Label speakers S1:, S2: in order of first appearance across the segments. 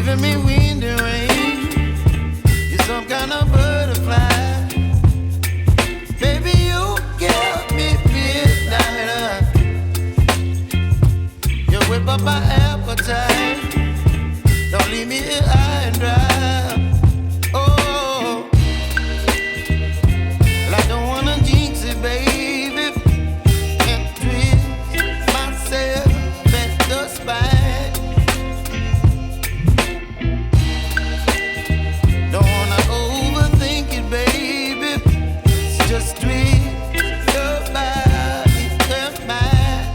S1: giving me wind and rain. You're some kind of butterfly. Baby, you give me midnight. You whip up my appetite. Don't leave me here high and dry. Oh, well, I don't wanna jinx it, baby. Can't twist myself at the spine. Don't wanna overthink it, baby. It's just twist your body and mine.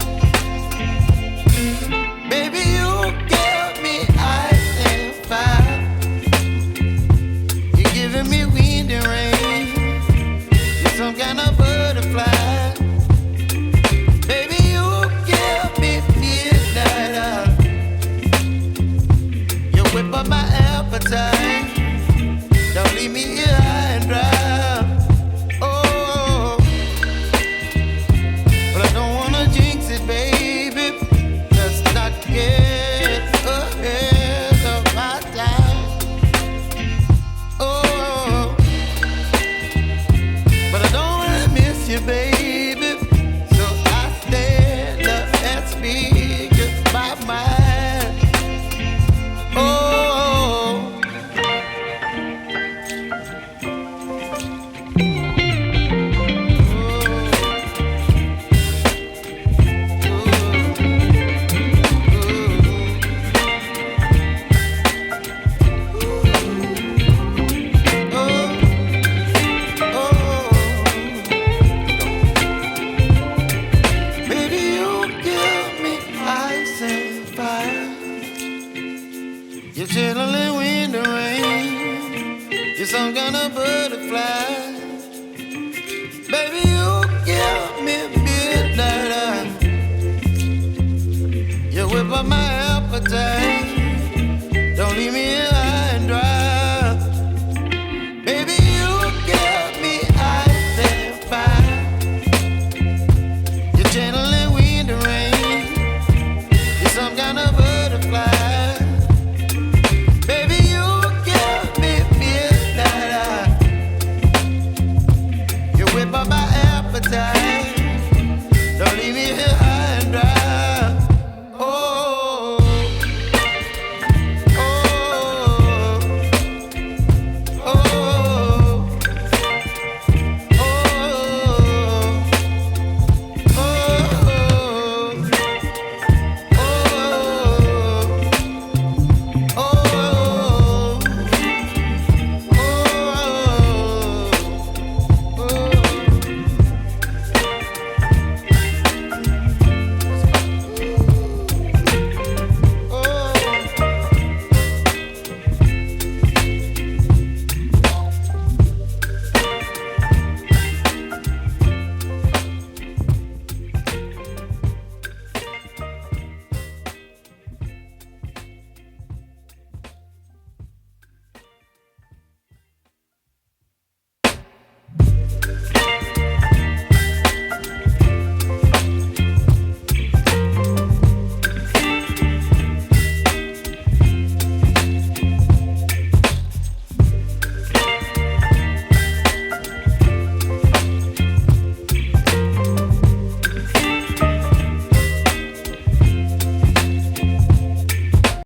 S1: Baby, you give me ice and fire. You're giving me wind and rain. You're some kind of butterfly. Baby, you give me midnight. You whip up my appetite. Don't leave me here high and dry. Oh, but I don't wanna jinx it, baby. Let's not get ahead of my time. Oh, but I don't wanna miss you, baby. So I stand up and speak my mind. Oh. Baby, you give me ice and fire. You're chilling wind and rain. You're some kind of butterfly. Baby, you give me midnight. You whip up my appetite.